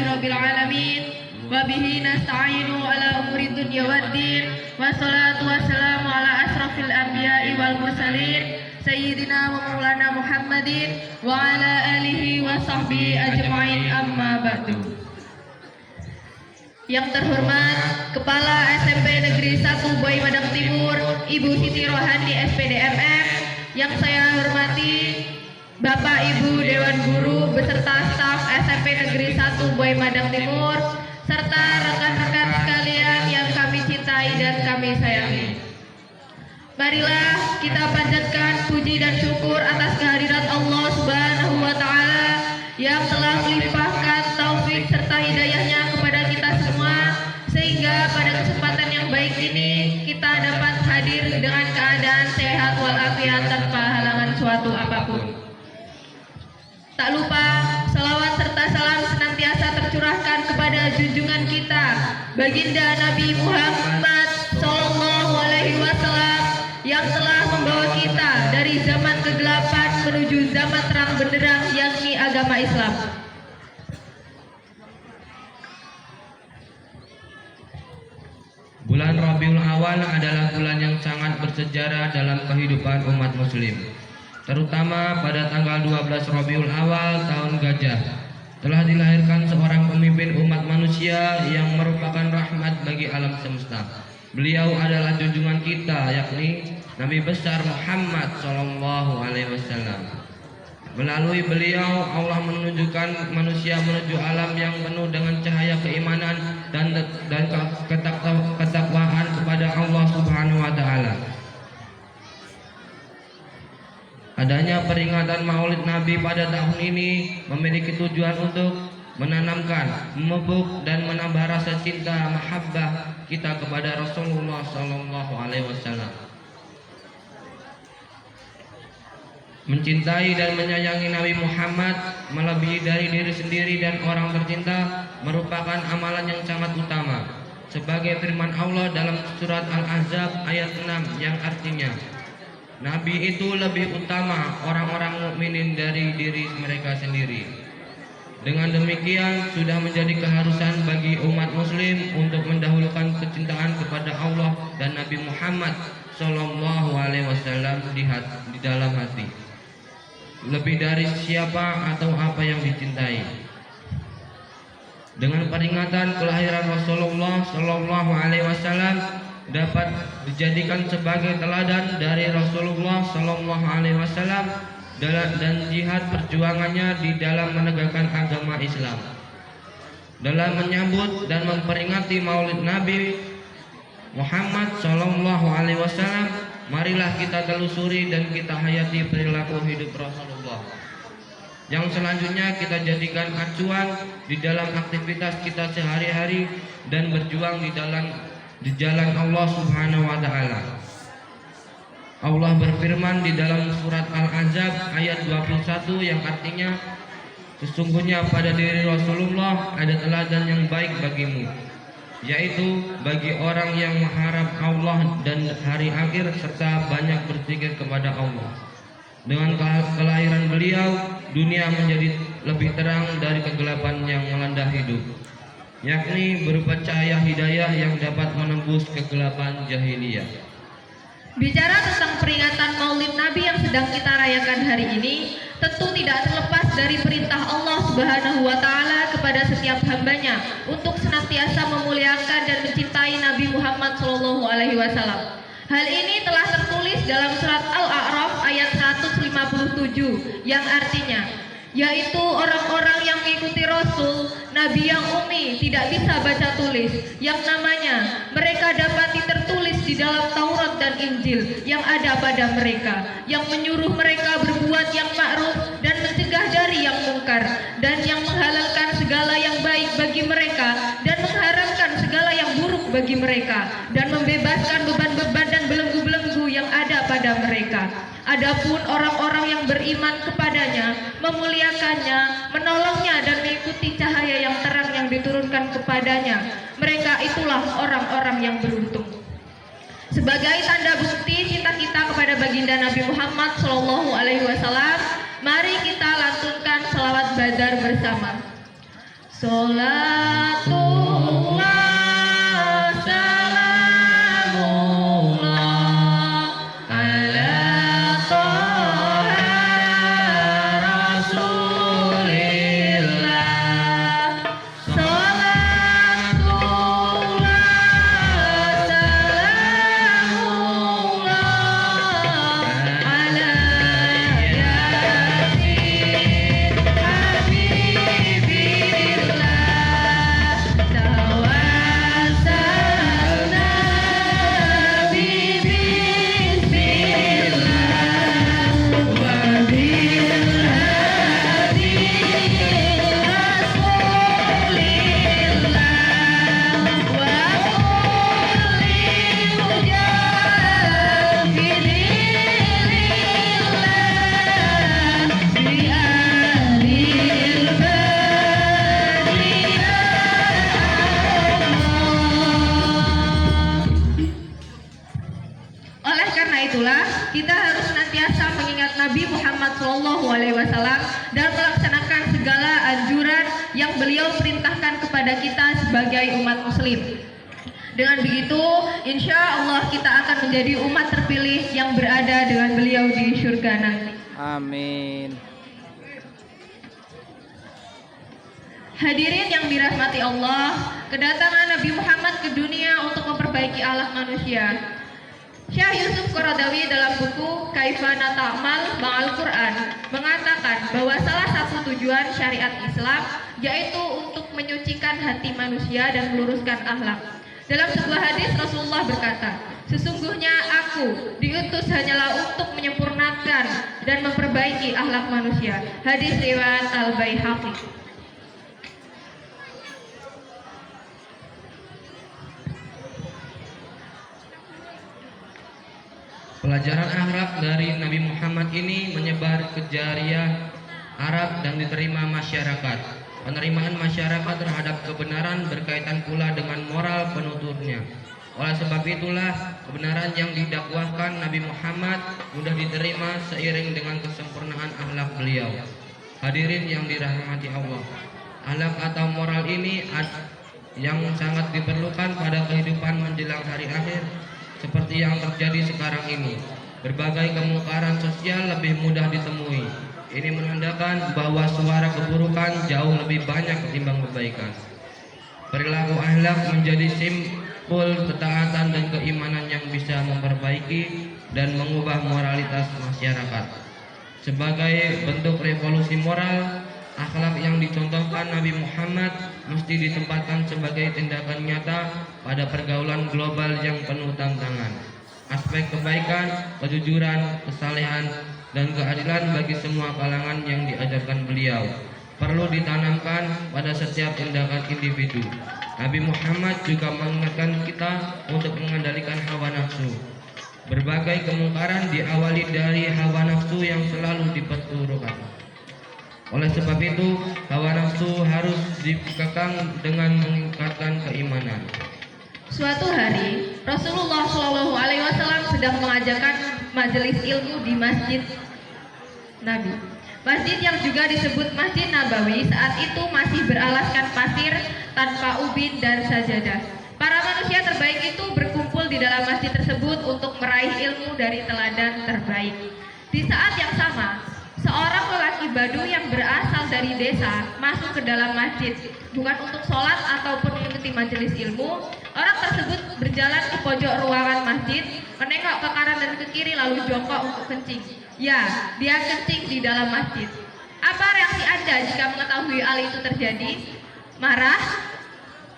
Rabbil alamin. Wa bihi nasta'inu ala umuri dunya waddin. Wassalatu wassalamu ala asrafil anbiya'i wal mursalin Sayyidina wa maulana Muhammadin wa ala alihi wa sahbihi ajma'in, amma ba'du. Yang terhormat Kepala SMP Negeri 1 Boy Madang Timur, Ibu Siti Rohani SPD MM. Yang saya hormati Bapak Ibu Dewan Guru beserta staf SMP Negeri 1 Boy Madang Timur, serta rekan-rekan sekalian yang kami cintai dan kami sayangi. Marilah kita panjatkan puji dan syukur atas kehadirat Allah Subhanahu wa Ta'ala yang telah melimpahkan taufik serta hidayahnya kepada kita semua, sehingga pada kesempatan yang baik ini kita dapat hadir dengan keadaan sehat walafiat tanpa halangan suatu apapun. Tak lupa salawat serta salam senantiasa tercurahkan kepada junjungan kita Baginda Nabi Muhammad Sallallahu Alaihi Wasallam yang telah membawa kita dari zaman kegelapan menuju zaman terang benderang, yakni agama Islam. Bulan Rabiul Awal adalah bulan yang sangat bersejarah dalam kehidupan umat muslim, terutama pada tanggal 12 Rabiul Awal tahun Gajah telah dilahirkan seorang pemimpin umat manusia yang merupakan rahmat bagi alam semesta. Beliau adalah junjungan kita, yakni Nabi besar Muhammad Sallallahu Alaihi Wasallam. Melalui beliau Allah menunjukkan manusia menuju alam yang penuh dengan cahaya keimanan dan ketakwaan kepada Allah Subhanahu wa Ta'ala. Adanya peringatan Maulid Nabi pada tahun ini memiliki tujuan untuk menanamkan, memupuk dan menambah rasa cinta mahabbah kita kepada Rasulullah Sallallahu Alaihi Wasallam. Mencintai dan menyayangi Nabi Muhammad melebihi dari diri sendiri dan orang tercinta merupakan amalan yang sangat utama, sebagai firman Allah dalam surat Al-Ahzab ayat 6 yang artinya, Nabi itu lebih utama orang-orang mukminin dari diri mereka sendiri. Dengan demikian sudah menjadi keharusan bagi umat muslim untuk mendahulukan kecintaan kepada Allah dan Nabi Muhammad Sallallahu Alaihi Wasallam di dalam hati, lebih dari siapa atau apa yang dicintai. Dengan peringatan kelahiran Rasulullah Sallallahu Alaihi Wasallam dapat dijadikan sebagai teladan dari Rasulullah Sallallahu Alaihi Wasallam dan jihad perjuangannya di dalam menegakkan agama Islam. Dalam menyambut dan memperingati Maulid Nabi Muhammad Sallallahu Alaihi Wasallam, marilah kita telusuri dan kita hayati perilaku hidup Rasulullah, yang selanjutnya kita jadikan acuan di dalam aktivitas kita sehari-hari dan berjuang di jalan Allah Subhanahu wa Ta'ala. Allah berfirman di dalam surat Al-Ahzab ayat 21 yang artinya, sesungguhnya pada diri Rasulullah ada teladan yang baik bagimu, yaitu bagi orang yang mengharap Allah dan hari akhir serta banyak berzikir kepada Allah. Dengan kelahiran beliau, dunia menjadi lebih terang dari kegelapan yang melanda hidup, yakni berupa cahaya hidayah yang dapat menembus kegelapan jahiliyah. Bicara tentang peringatan Maulid Nabi yang sedang kita rayakan hari ini, tentu tidak terlepas dari perintah Allah Subhanahu wa Ta'ala kepada setiap hambanya untuk senantiasa memuliakan dan mencintai Nabi Muhammad Sallallahu Alaihi Wasallam. Hal ini telah tertulis dalam surat Al-A'raf ayat 157 yang artinya, yaitu orang-orang yang mengikuti Rasul, Nabi yang ummi, tidak bisa baca tulis, yang namanya mereka dapat tertulis di dalam Taurat dan Injil yang ada pada mereka, yang menyuruh mereka berbuat yang ma'ruf dan mencegah dari yang mungkar, dan yang menghalalkan segala yang baik bagi mereka dan mengharamkan segala yang buruk bagi mereka, dan membebaskan beban-beban dan belenggu-belenggu yang ada pada mereka. Adapun orang-orang yang beriman kepadanya, memuliakannya, menolongnya dan mengikuti cahaya yang terang yang diturunkan kepadanya, mereka itulah orang-orang yang beruntung. Sebagai tanda bukti cinta kita kepada baginda Nabi Muhammad Sallallahu Alaihi Wasallam, mari kita lantunkan salawat badar bersama. Salatullah salamullah ala Toha Rasulillah. Salatullah salamullah ala Yasin Habibillah. Tawassalna bismillah wa bil hadi rasulillah wa kulli mujahidillah bi ahlil Oleh karena itulah kita harus senantiasa mengingat Nabi Muhammad SAW dan melaksanakan segala anjuran yang beliau perintahkan kepada kita sebagai umat muslim. Dengan begitu, insya Allah kita akan menjadi umat terpilih yang berada dengan beliau di surga nanti. Amin. Hadirin yang dirahmati Allah, kedatangan Nabi Muhammad ke dunia untuk memperbaiki akhlak manusia. Syekh Yusuf Qaradawi dalam buku Kaifana Ta'mal Ma'al Quran mengatakan bahwa salah satu tujuan syariat Islam yaitu untuk menyucikan hati manusia dan meluruskan akhlak. Dalam sebuah hadis Rasulullah berkata, sesungguhnya aku diutus hanyalah untuk menyempurnakan dan memperbaiki akhlak manusia. Hadis riwayat Al-Baihaqi. Pelajaran akhlak dari Nabi Muhammad ini menyebar ke jariah Arab dan diterima masyarakat. Penerimaan masyarakat terhadap kebenaran berkaitan pula dengan moral penuturnya. Oleh sebab itulah kebenaran yang didakwahkan Nabi Muhammad mudah diterima seiring dengan kesempurnaan akhlak beliau. Hadirin yang dirahmati Allah, akhlak atau moral ini yang sangat diperlukan pada kehidupan menjelang hari akhir. Seperti yang terjadi sekarang ini, berbagai kemungkaran sosial lebih mudah ditemui. Ini menandakan bahwa suara keburukan jauh lebih banyak ketimbang kebaikan. Perilaku akhlak menjadi simbol ketaatan dan keimanan yang bisa memperbaiki dan mengubah moralitas masyarakat. Sebagai bentuk revolusi moral, akhlak yang dicontohkan Nabi Muhammad mesti ditempatkan sebagai tindakan nyata pada pergaulan global yang penuh tantangan. Aspek kebaikan, kejujuran, kesalehan, dan keadilan bagi semua kalangan yang diajarkan beliau perlu ditanamkan pada setiap tindakan individu. Nabi Muhammad juga mengingatkan kita untuk mengendalikan hawa nafsu. Berbagai kemungkaran diawali dari hawa nafsu yang selalu diperturutkan. Oleh sebab itu, hawa nafsu harus dikekang dengan meningkatkan keimanan. Suatu hari, Rasulullah SAW sedang mengajarkan majelis ilmu di Masjid Nabi. Masjid yang juga disebut Masjid Nabawi saat itu masih beralaskan pasir tanpa ubin dan sajadah. Para manusia terbaik itu berkumpul di dalam masjid tersebut untuk meraih ilmu dari teladan terbaik. Di saat yang sama, seorang lelaki Badu yang berasal dari desa masuk ke dalam masjid, bukan untuk sholat ataupun mengikuti majelis ilmu. Orang tersebut berjalan ke pojok ruangan masjid, menengok ke kanan dan ke kiri lalu jongkok untuk kencing. Ya, dia kencing di dalam masjid. Apa reaksi Anda jika mengetahui hal itu terjadi? Marah?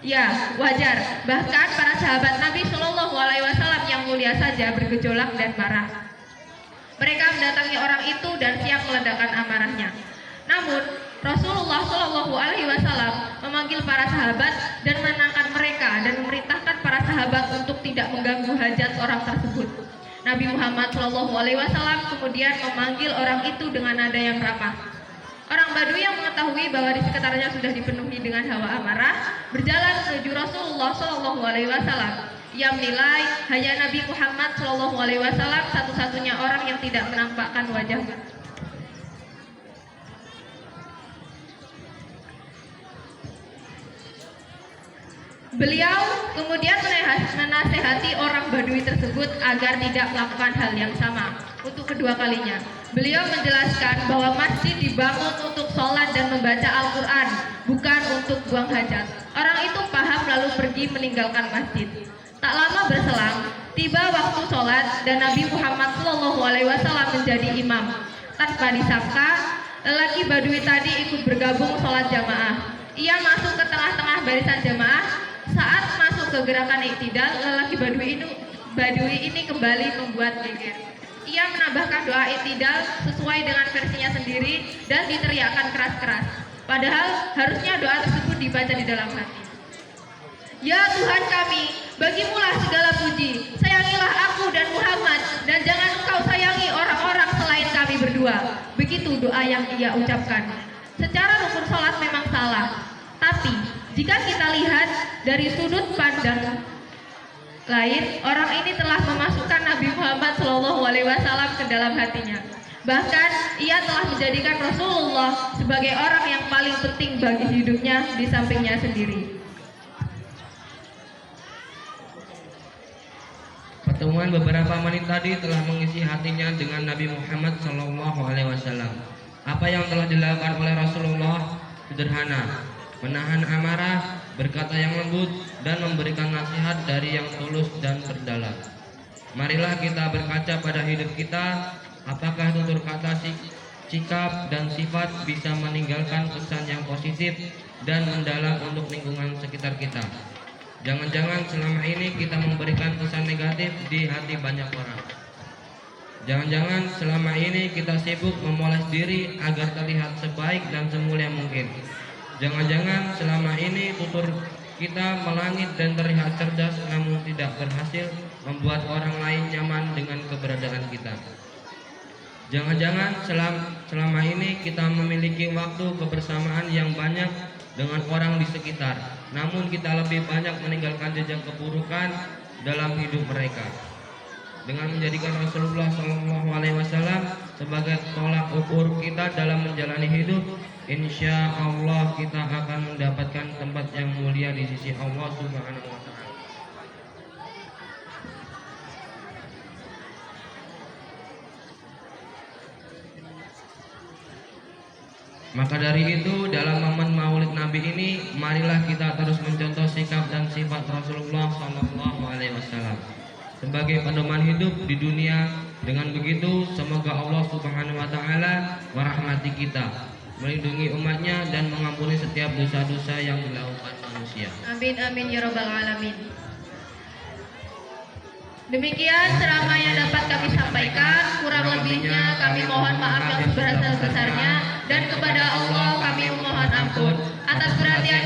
Ya, wajar. Bahkan para sahabat Nabi SAW yang mulia saja bergejolak dan marah. Mereka mendatangi orang itu dan siap meledakkan amarahnya. Namun Rasulullah SAW memanggil para sahabat dan menenangkan mereka dan memerintahkan para sahabat untuk tidak mengganggu hajat orang tersebut. Nabi Muhammad SAW kemudian memanggil orang itu dengan nada yang ramah. Orang Badu yang mengetahui bahwa di sekitarnya sudah dipenuhi dengan hawa amarah berjalan menuju Rasulullah SAW. Ia menilai hanya Nabi Muhammad SAW satu-satunya orang yang tidak menampakkan wajahnya. Beliau kemudian menasehati orang Badui tersebut agar tidak melakukan hal yang sama untuk kedua kalinya. Beliau menjelaskan bahwa masjid dibangun untuk sholat dan membaca Al-Quran, bukan untuk buang hajat. Orang itu paham lalu pergi meninggalkan masjid. Tak lama berselang, tiba waktu sholat dan Nabi Muhammad SAW menjadi imam. Tanpa disangka, lelaki Badui tadi ikut bergabung sholat jamaah. Ia masuk ke tengah-tengah barisan jamaah. Saat masuk ke gerakan iktidal, lelaki Badui ini kembali membuat geger. Ia menambahkan doa iktidal sesuai dengan versinya sendiri dan diteriakkan keras-keras. Padahal harusnya doa tersebut dibaca di dalam hati. Ya Tuhan kami, bagimulah segala puji. Sayangilah aku dan Muhammad, dan jangan engkau sayangi orang-orang selain kami berdua. Begitu doa yang ia ucapkan. Secara rukun sholat memang salah, tapi jika kita lihat dari sudut pandang lain, orang ini telah memasukkan Nabi Muhammad SAW ke dalam hatinya. Bahkan ia telah menjadikan Rasulullah sebagai orang yang paling penting bagi hidupnya di sampingnya sendiri. Pertemuan beberapa menit tadi telah mengisi hatinya dengan Nabi Muhammad SAW. Apa yang telah dilakukan oleh Rasulullah sederhana, menahan amarah, berkata yang lembut, dan memberikan nasihat dari yang tulus dan terdalam. Marilah kita berkaca pada hidup kita, apakah tutur kata, sikap, dan sifat bisa meninggalkan kesan yang positif dan mendalam untuk lingkungan sekitar kita. Jangan-jangan selama ini kita memberikan kesan negatif di hati banyak orang. Jangan-jangan selama ini kita sibuk memoles diri agar terlihat sebaik dan semulia mungkin. Jangan-jangan selama ini tutur kita melangit dan terlihat cerdas, namun tidak berhasil membuat orang lain nyaman dengan keberadaan kita. Jangan-jangan selama ini kita memiliki waktu kebersamaan yang banyak dengan orang di sekitar, namun kita lebih banyak meninggalkan jejak keburukan dalam hidup mereka. Dengan menjadikan Rasulullah SAW sebagai tolak ukur kita dalam menjalani hidup, insya Allah kita akan mendapatkan tempat yang mulia di sisi Allah Subhanahu wa Ta'ala. Maka dari itu, dalam momen Maulid Nabi ini, marilah kita terus mencontoh sikap dan sifat Rasulullah SAW sebagai pedoman hidup di dunia. Dengan begitu, semoga Allah Subhanahu wa Ta'ala merahmati kita, melindungi umatnya, dan mengampuni setiap dosa-dosa yang dilakukan manusia. Amin amin ya rabbal alamin. Demikian ceramah yang dapat kami sampaikan. Kurang lebihnya kami mohon maaf yang sebesar-besarnya, dan kepada Allah kami memohon ampun atas perhatian